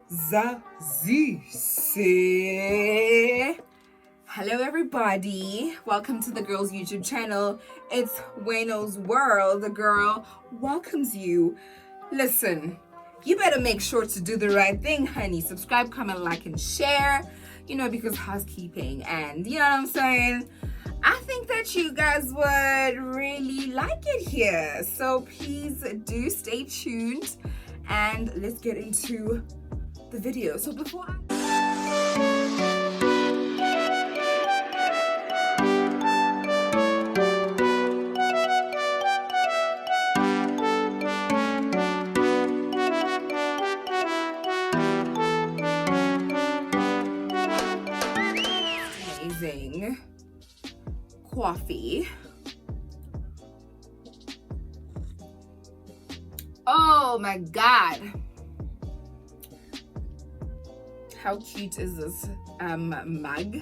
Choooooocheezzzz. Hello everybody, welcome to the girls YouTube channel. It's Wayno's World. The girl welcomes you. Listen, you better make sure to do the right thing, honey. Subscribe, comment, like, and share, because housekeeping, and you know what I'm saying. I think that you guys would really like it here, so please do stay tuned and let's get into the video. So before amazing coffee. Oh my god, how cute is this mug?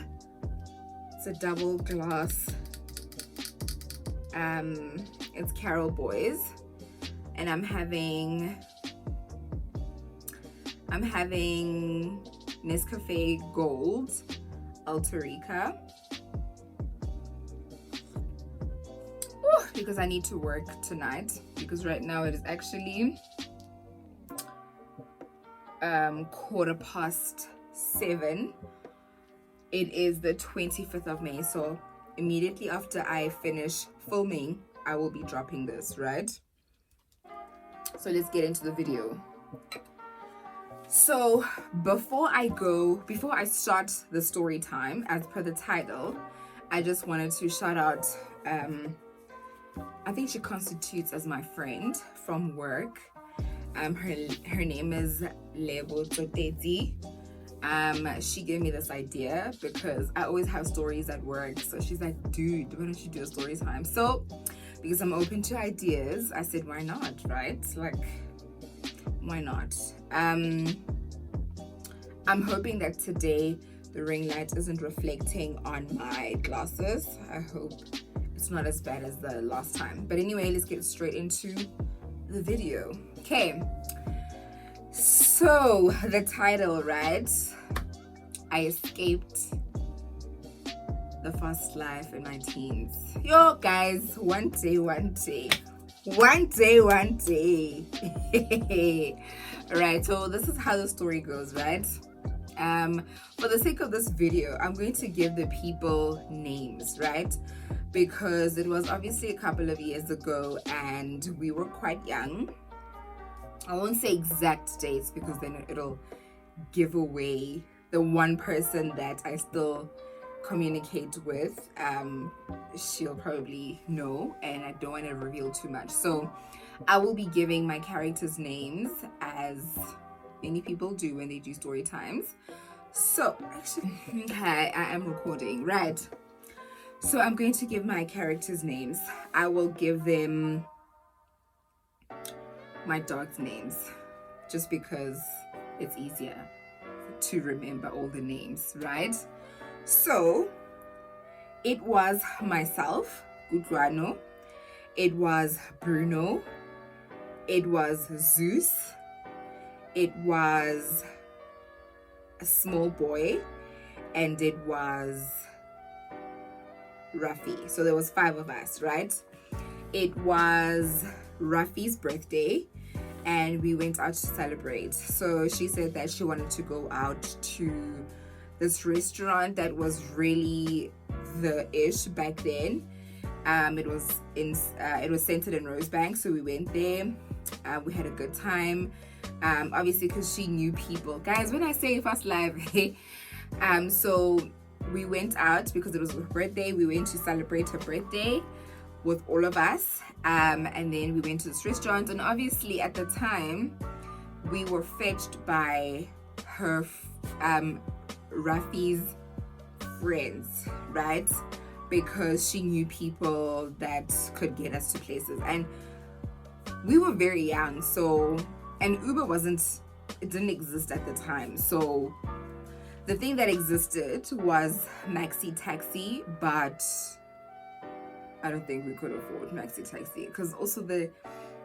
It's a double glass. It's Carol Boys, and I'm having Nescafe Gold Alterica because I need to work tonight, because right now it is actually 7:15. It is the 25th of May, so immediately after I finish filming I will be dropping this, right? So let's get into the video. So before I start the story time, as per the title, I just wanted to shout out I think she constitutes as my friend from work. Her name is Lebo Toteti. She gave me this idea because I always have stories at work. So she's like, dude, why don't you do a story time? So because I'm open to ideas, I said, why not, right? Like, why not? I'm hoping that today the ring light isn't reflecting on my glasses. I hope it's not as bad as the last time. But anyway, let's get straight into the video. Okay, so the title, right? I escaped the fast life in my teens. Yo guys, one day. Right, so this is how the story goes, right? For the sake of this video, I'm going to give the people names, right? Because it was obviously a couple of years ago and we were quite young. I won't say exact dates because then it'll give away the one person that I still communicate with. She'll probably know, and I don't want to reveal too much. So I will be giving my characters names, as many people do when they do story times. So actually, okay, I am recording, right? So I'm going to give my characters names. I will give them my dog's names just because it's easier to remember all the names, right? So it was myself, Gudrano. It was Bruno. It was Zeus. It was a small boy, and it was Ruffy. So there was 5 of us, right? It was Ruffy's birthday and we went out to celebrate. So she said that she wanted to go out to this restaurant that was really the ish back then. It was centered in Rosebank, so we went there. We had a good time, obviously because she knew people. Guys, when I say fast live, so we went out because it was her birthday. We went to celebrate her birthday with all of us, and then we went to this restaurant, and obviously at the time we were fetched by her Rafi's friends, right? Because she knew people that could get us to places, and we were very young, so, and Uber didn't exist at the time. So the thing that existed was maxi taxi, but I don't think we could afford maxi taxi because also the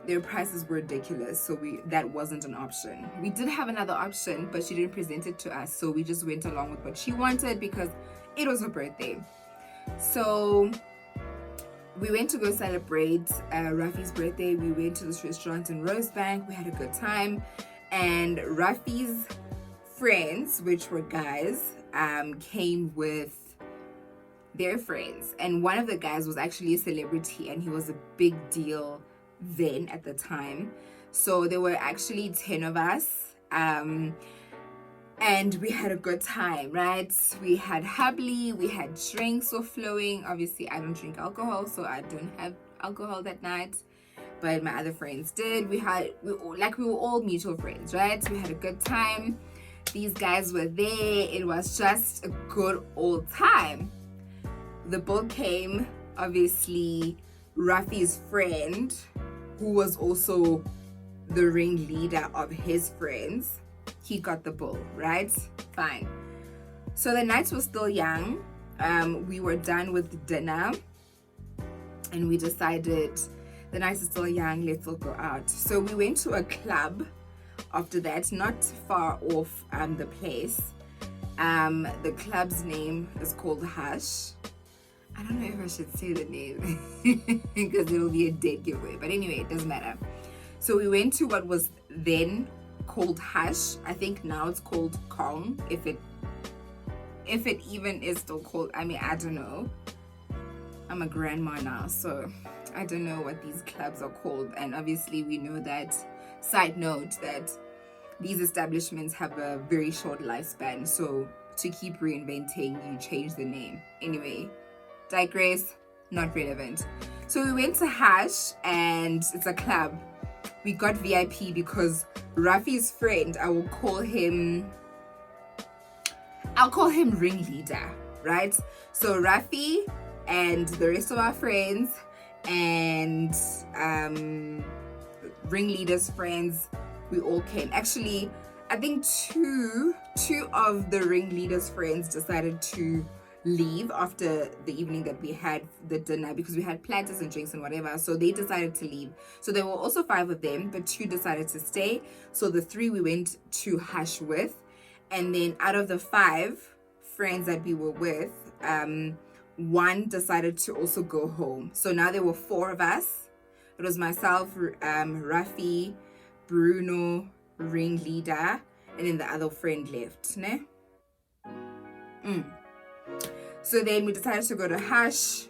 their prices were ridiculous, so that wasn't an option. We did have another option, but she didn't present it to us, so we just went along with what she wanted because it was her birthday. So we went to go celebrate Rafi's birthday. We went to this restaurant in Rosebank. We had a good time, and Rafi's friends, which were guys, came with their friends, and one of the guys was actually a celebrity, and he was a big deal then at the time. So there were actually 10 of us, and we had a good time, right? We had hubbly, we had drinks were flowing. Obviously I don't drink alcohol, so I don't have alcohol that night, but my other friends did. We were all mutual friends, right? We had a good time. These guys were there. It was just a good old time. The bill came. Obviously Rafi's friend, who was also the ringleader of his friends, he got the bill, right? Fine. So the nights were still young. We were done with dinner, and we decided the nights are still young, let's all go out. So we went to a club after that, not far off the place. The club's name is called Hush. I don't know if I should say the name because it'll be a dead giveaway, but anyway, it doesn't matter. So we went to what was then called Hush. I think now it's called Kong, if it even is still called. I mean, I don't know. I'm a grandma now, so I don't know what these clubs are called. And obviously we know that, side note, that these establishments have a very short lifespan, so to keep reinventing, you change the name. Anyway, digress, not relevant. So we went to Hash, and it's a club. We got VIP because Rafi's friend, I'll call him ringleader, right? So Rafi and the rest of our friends and ringleader's friends, we all came. Actually, I think two of the ringleader's friends decided to leave after the evening that we had the dinner, because we had platters and drinks and whatever, so they decided to leave. So there were also 5 of them, but 2 decided to stay. So the 3 we went to Hush with, and then out of the 5 friends that we were with, 1 decided to also go home. So now there were 4 of us. It was myself, Rafi, Bruno, ringleader, and then the other friend left, ne? So then we decided to go to Hush,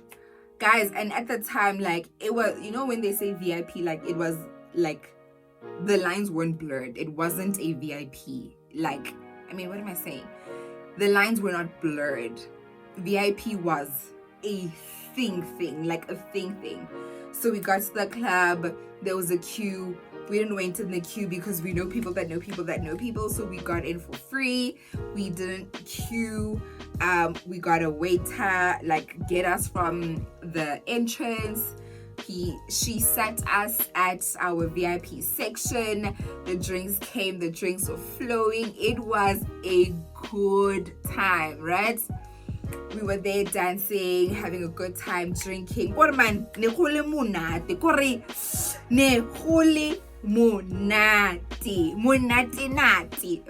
guys. And at the time, like, it was, you know, when they say VIP, like, it was like the lines weren't blurred. It wasn't a VIP. Like, I mean, what am I saying? The lines were not blurred. VIP was a thing, like a thing. So we got to the club. There was a queue. We didn't wait in the queue because we know people that know people that know people. So we got in for free. We didn't queue. We got a waiter, like, get us from the entrance. She sat us at our VIP section. The drinks came. The drinks were flowing. It was a good time, right? We were there dancing, having a good time, drinking. Monati,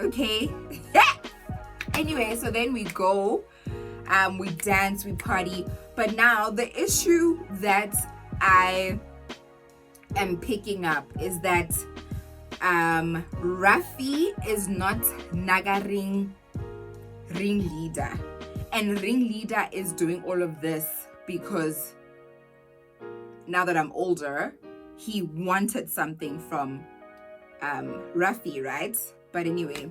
okay? Anyway, so then we go, we dance, we party. But now the issue that I am picking up is that Rafi is not Nagaring ringleader, and ringleader is doing all of this because now that I'm older, he wanted something from Rafi, right? But anyway,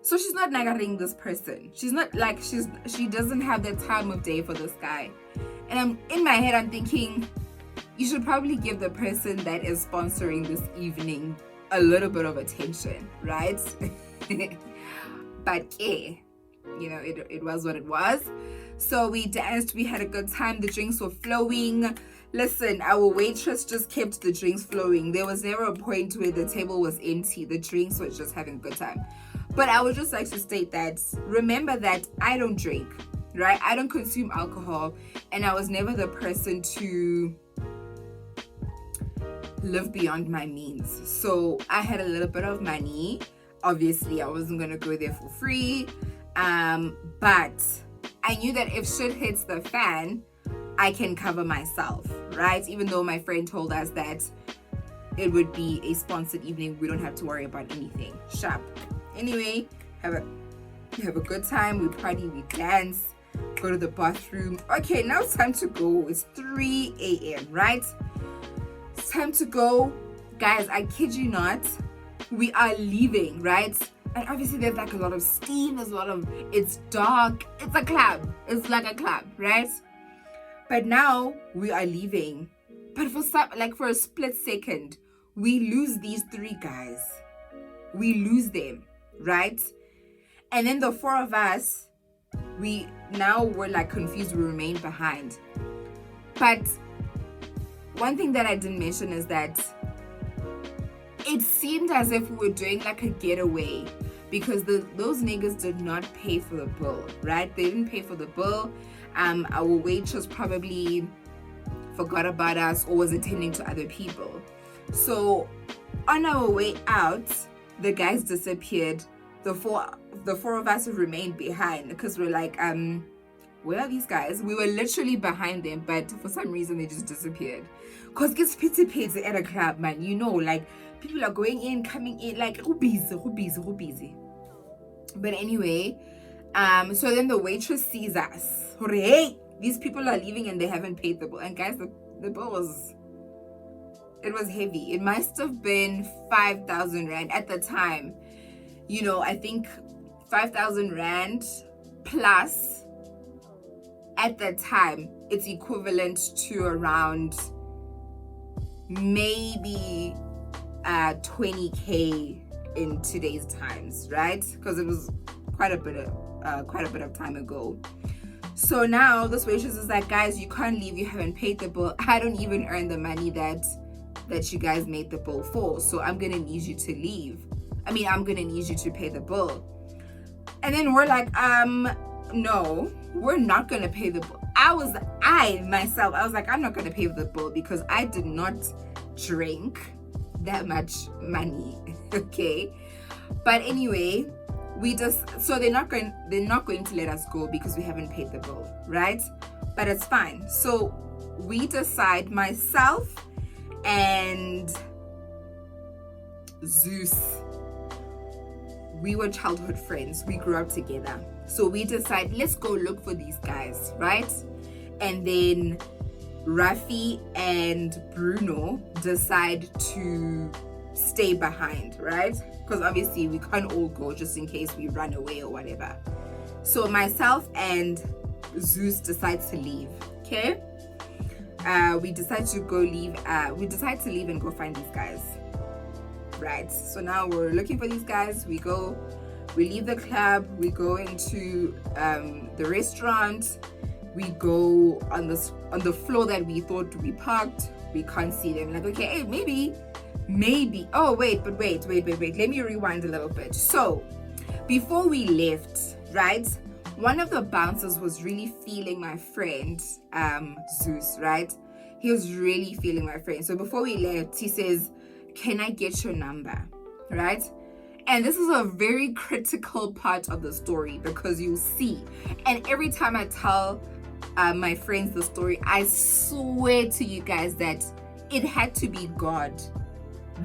so she's not nagaring this person. She's not like, she doesn't have the time of day for this guy. And I'm in my head, I'm thinking, you should probably give the person that is sponsoring this evening a little bit of attention, right? But you know, it was what it was. So we danced, we had a good time, the drinks were flowing. Listen, our waitress just kept the drinks flowing. There was never a point where the table was empty. The drinks were just having a good time. But I would just like to state that, remember that I don't drink, right? I don't consume alcohol, and I was never the person to live beyond my means. So I had a little bit of money. Obviously, I wasn't gonna go there for free. But I knew that if shit hits the fan, I can cover myself, right? Even though my friend told us that it would be a sponsored evening, we don't have to worry about anything. Sharp. Anyway, have a good time. We party, we dance, go to the bathroom. Okay, now it's time to go. It's 3 a.m., right? It's time to go. Guys, I kid you not, we are leaving, right? And obviously there's like a lot of steam, it's dark, it's a club. It's like a club, right? But now we are leaving. But for a split second, we lose these 3 guys. We lose them, right? And then the 4 of us, we're like confused, we remain behind. But one thing that I didn't mention is that it seemed as if we were doing like a getaway, because those niggas did not pay for the bill, right? They didn't pay for the bill. Our waitress probably forgot about us or was attending to other people. So on our way out, the guys disappeared. The four of us remained behind because we're like, where are these guys? We were literally behind them, but for some reason they just disappeared. Cause it's pity at a club, man. You know, like people are going in, coming in, like who busy. But anyway, so then the waitress sees us. Hey, these people are leaving and they haven't paid the bill. And guys, the bill was heavy. It must have been 5,000 rand at the time. You know, I think 5,000 rand plus at the time, it's equivalent to around maybe 20K in today's times, right? Because it was quite a bit of time ago. So now this waitress is like, guys, you can't leave, you haven't paid the bill. I don't even earn the money that you guys made the bill for, so I'm gonna need you to leave. I'm gonna need you to pay the bill. And then we're like, no, we're not gonna pay the bill. I was like, I'm not gonna pay the bill because I did not drink that much money. Okay. But anyway, so they're not going to let us go because we haven't paid the bill, right? But it's fine. So we decide, myself and Zeus, we were childhood friends. We grew up together. So we decide, let's go look for these guys, right? And then Rafi and Bruno decide to stay behind, right? Because obviously we can't all go just in case we run away or whatever. So myself and Zeus decide to leave, okay? We decide to leave and go find these guys. Right, so now we're looking for these guys. We leave the club, we go into the restaurant, we go on the floor that we thought we parked. We can't see them. Like, okay, hey, maybe. Oh, wait, let me rewind a little bit. So before we left, right, one of the bouncers was really feeling my friend Zeus, right? He was really feeling my friend. So before we left, he says, can I get your number, right? And this is a very critical part of the story, because you'll see, and every time I tell my friends the story, I swear to you guys that it had to be God.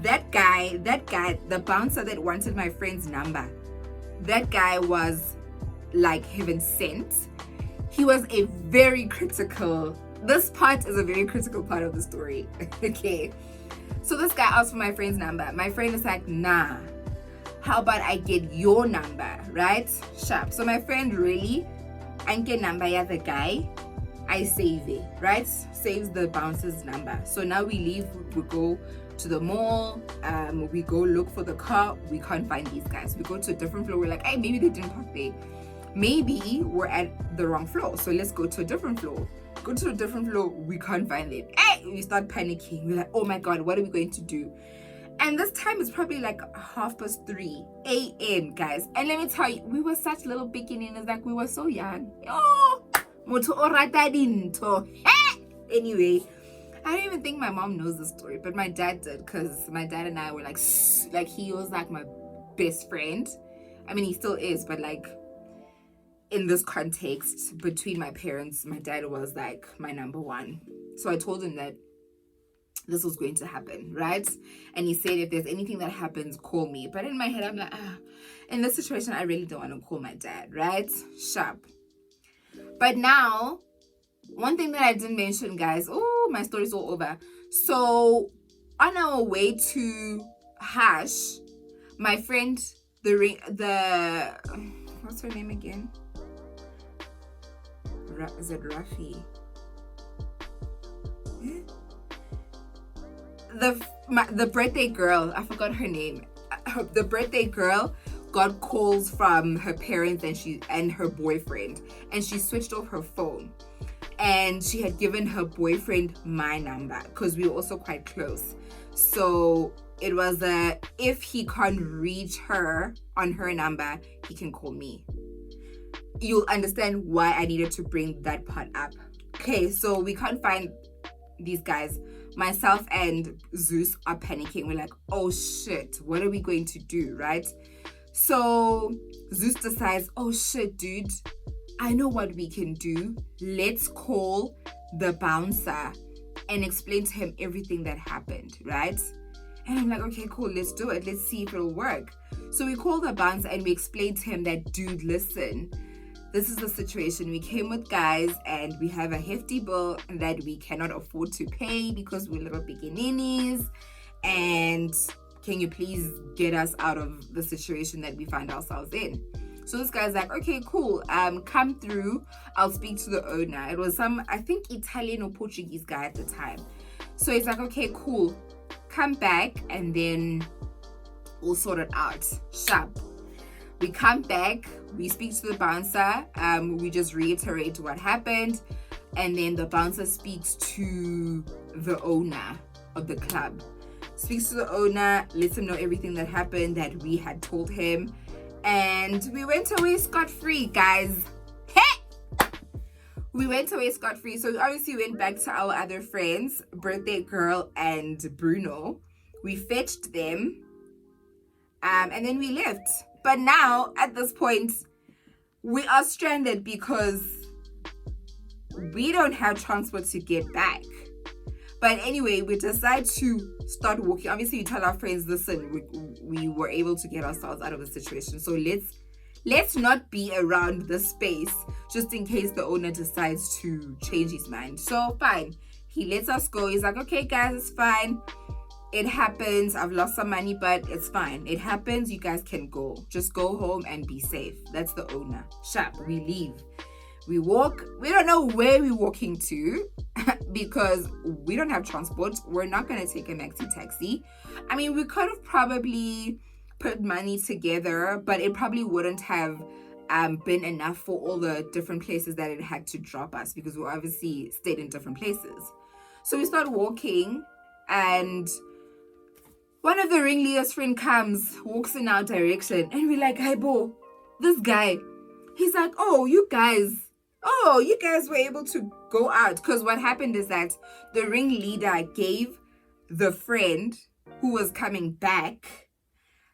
That guy, the bouncer that wanted my friend's number, that guy was like heaven sent. He was this part is a very critical part of the story. Okay. So this guy asked for my friend's number. My friend is like, nah, how about I get your number, right? Sharp. So my friend really, I get number ya the guy, I save it, right? Saves the bouncer's number. So now we leave, we go to the mall, we go look for the car, we can't find these guys. We go to a different floor, we're like, hey, maybe they didn't park there. Maybe we're at the wrong floor, so let's go to a different floor. Go to a different floor, we can't find them. Hey, we start panicking. We're like, oh my God, what are we going to do? And this time is probably like 3:30 a.m., guys. And let me tell you, we were such little beginnings, like we were so young. Oh, anyway, I don't even think my mom knows the story, but my dad did, because my dad and I were like he was like my best friend. I mean, he still is, but like in this context between my parents, my dad was like my number one. So I told him that this was going to happen, right? And he said, if there's anything that happens, call me. But in my head, I'm like, in this situation, I really don't want to call my dad, right? Sharp. But now, one thing that I didn't mention, guys, oh, my story's all over. So on our way to Hash, my friend, the what's her name again? Is it Rafi? The birthday girl, I forgot her name. The birthday girl got calls from her parents and her boyfriend, and she switched off her phone. And she had given her boyfriend my number because we were also quite close. So it was if he can't reach her on her number, he can call me. You'll understand why I needed to bring that part up. Okay, so we can't find these guys. Myself and Zeus are panicking. We're like, oh shit, what are we going to do, right? So Zeus decides, oh shit, dude, I know what we can do. Let's call the bouncer and explain to him everything that happened, right? And I'm like, okay, cool, let's do it. Let's see if it'll work. So we call the bouncer and we explain to him that, dude, listen, this is the situation. We came with guys and we have a hefty bill that we cannot afford to pay because we're little beginnies. And can you please get us out of the situation that we find ourselves in? So this guy's like, okay, cool. Come through. I'll speak to the owner. It was some, I think, Italian or Portuguese guy at the time. So he's like, okay, cool. Come back and then we'll sort it out. Sharp. We come back, we speak to the bouncer, we just reiterate what happened, and then the bouncer speaks to the owner of the club. Speaks to the owner, lets him know everything that happened that we had told him, and we went away scot-free, guys. Hey! We went away scot-free. So we obviously went back to our other friends, birthday girl and Bruno. We fetched them, and then we left. But now, at this point, we are stranded because we don't have transport to get back. But anyway, we decide to start walking. Obviously, we tell our friends, listen, we were able to get ourselves out of the situation. So let's not be around this space just in case the owner decides to change his mind. So fine. He lets us go. He's like, okay, guys, it's fine. It happens. I've lost some money, but it's fine. It happens. You guys can go. Just go home and be safe. That's the owner. Sharp. We leave. We walk. We don't know where we're walking to because we don't have transport. We're not going to take a maxi taxi. I mean, we could have probably put money together, but it probably wouldn't have been enough for all the different places that it had to drop us because we obviously stayed in different places. So we start walking and one of the ringleaders' friend comes, walks in our direction, and we're like, hey, Bo, this guy. He's like, oh, you guys were able to go out. Because what happened is that the ringleader gave the friend who was coming back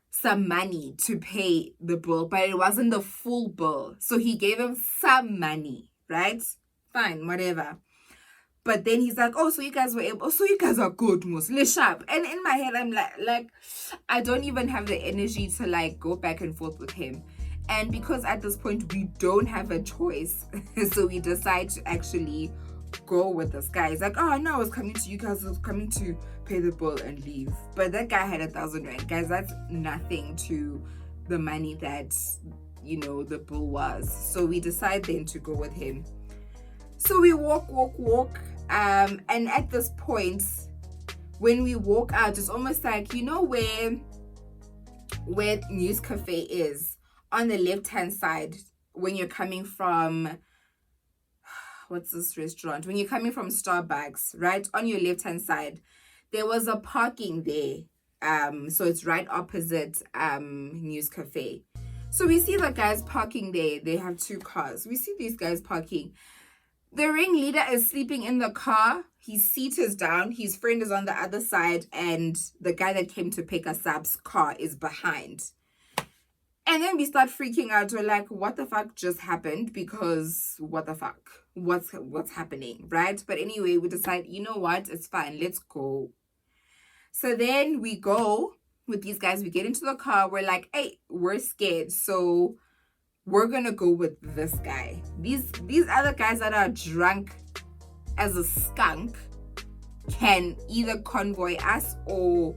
some money to pay the bill, but it wasn't the full bill. So he gave him some money, right? Fine, whatever. But then he's like, oh, so you guys were able, oh, so you guys are good, mostly sharp. And in my head, I'm like, I don't even have the energy to like go back and forth with him. And because at this point, we don't have a choice. So we decide to actually go with this guy. He's like, oh, no, I was coming to you guys. I was coming to pay the bill and leave. But that guy had 1,000 rand. Guys, that's nothing to the money that, the bill was. So we decide then to go with him. So we walk. And at this point, when we walk out, it's almost like, where News Cafe is, on the left-hand side, when you're coming from, what's this restaurant? When you're coming from Starbucks, right? On your left-hand side, there was a parking there. So it's right opposite News Cafe. So we see the guys parking there. They have 2 cars. We see these guys parking. The ringleader is sleeping in the car His seat is down, his friend is on the other side, and the guy that came to pick us up's car is behind. And then we start freaking out. We're like, what the fuck just happened? Because what the fuck? What's happening, right? But anyway, we decide, you know what? It's fine. Let's go. So then we go with these guys. We get into the car. We're like, hey, we're scared. So we're going to go with this guy. These other guys that are drunk as a skunk can either convoy us or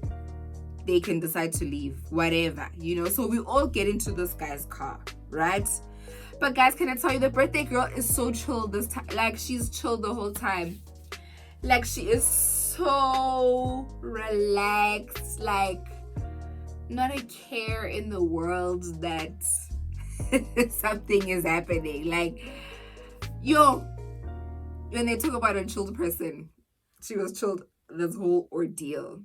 they can decide to leave, whatever, you know. So we all get into this guy's car, right? But guys, can I tell you, the birthday girl is so chill this time. Like, she's chill the whole time. Like, she is so relaxed. Like, not a care in the world that something is happening. Like, yo, when they talk about a chilled person, she was chilled this whole ordeal.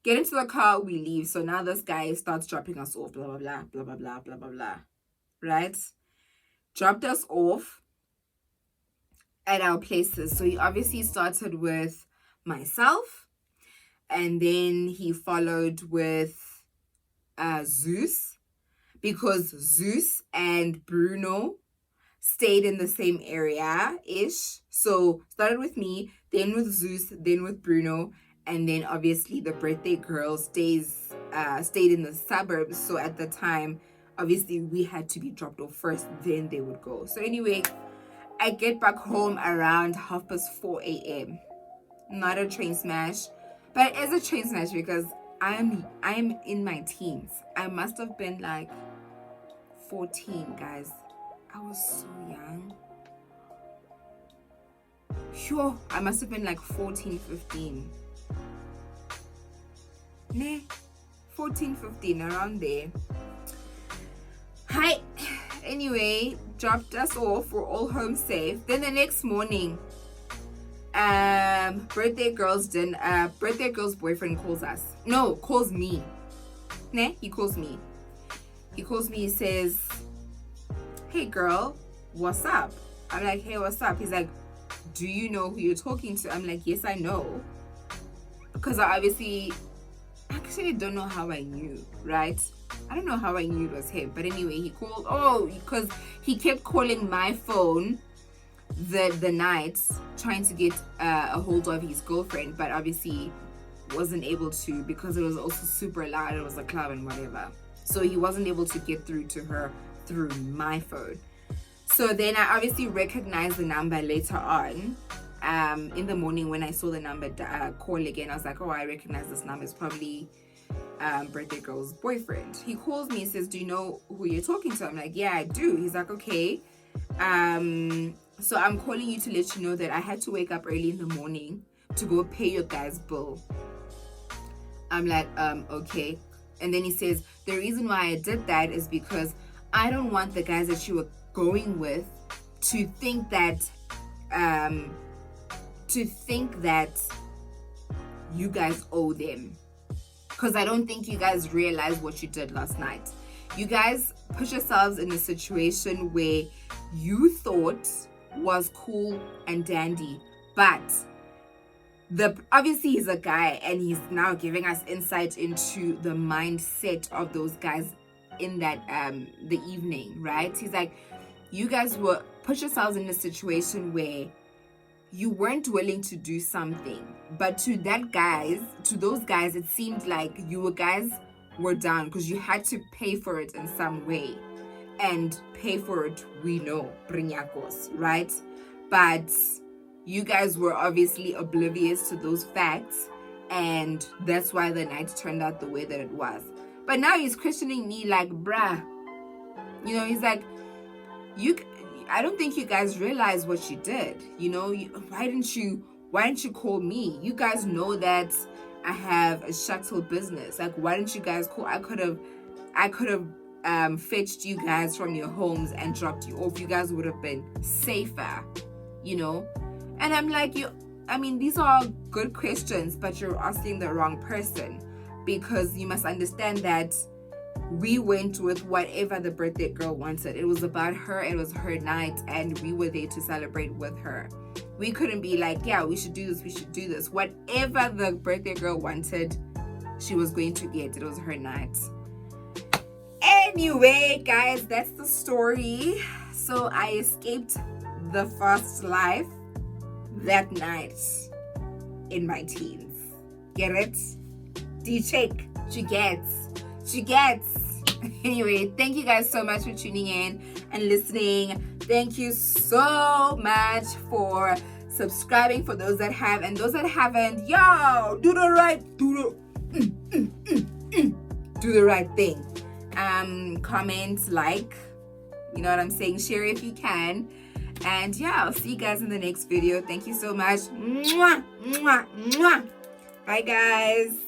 Get into the car, we leave. So now this guy starts dropping us off, blah, blah, blah, blah, blah, blah, blah, blah, blah. Right? Dropped us off at our places. So he obviously started with myself. And then he followed with Zeus. Because Zeus and Bruno stayed in the same area-ish. So started with me, then with Zeus, then with Bruno. And then obviously the birthday girl stayed in the suburbs. So at the time, obviously we had to be dropped off first, then they would go. So anyway, I get back home around 4:30 a.m. Not a train smash, but it is a train smash because I'm in my teens. I must have been like 14, guys. I was so young. Sure, I must have been like 14, 15. Nah, 14, 15, around there. Hi. Anyway, dropped us off. We're all home safe. Then the next morning, birthday girl's boyfriend calls us. No, calls me. Nah, he calls me. He says, hey girl, what's up? I'm like, hey, what's up? He's like, do you know who you're talking to? I'm like, yes, I know. Because I actually don't know how I knew, right? I don't know how I knew it was him. But anyway, he called, because he kept calling my phone the night trying to get a hold of his girlfriend, but obviously wasn't able to because it was also super loud. It was a club and whatever. So he wasn't able to get through to her through my phone. So then I obviously recognized the number later on. In the morning when I saw the number call again, I was like, oh, I recognize this number. It's probably birthday girl's boyfriend. He calls me and says, do you know who you're talking to? I'm like, yeah, I do. He's like, okay. So I'm calling you to let you know that I had to wake up early in the morning to go pay your guy's bill. I'm like, okay. And then he says, the reason why I did that is because I don't want the guys that you were going with to think that you guys owe them. Because I don't think you guys realize what you did last night. You guys put yourselves in a situation where you thought was cool and dandy, but obviously he's a guy and he's now giving us insight into the mindset of those guys in that the evening, right? He's like, you guys put yourselves in a situation where you weren't willing to do something, but to those guys it seemed like you guys were down because you had to pay for it in some way, and pay for it, we know, briñacos, right? But you guys were obviously oblivious to those facts, and that's why the night turned out the way that it was. But now he's questioning me like, bruh, you know, he's like, I don't think you guys realize what you did. You know, why didn't you call me? You guys know that I have a shuttle business. Like, why didn't you guys call? I could have fetched you guys from your homes and dropped you off. You guys would have been safer, you know? And I'm like, these are good questions, but you're asking the wrong person, because you must understand that we went with whatever the birthday girl wanted. It was about her, it was her night, and we were there to celebrate with her. We couldn't be like, yeah, we should do this, we should do this. Whatever the birthday girl wanted, she was going to get. It was her night. Anyway, guys, that's the story. So I escaped the fast life that night in my teens. Get it? Do you check? She gets. Anyway, thank you guys so much for tuning in and listening. Thank you so much for subscribing, for those that have, and those that haven't, yo, do the right thing. Comment, like, you know what I'm saying, share if you can. And yeah, I'll see you guys in the next video. Thank you so much. Mwah, mwah, mwah. Bye guys.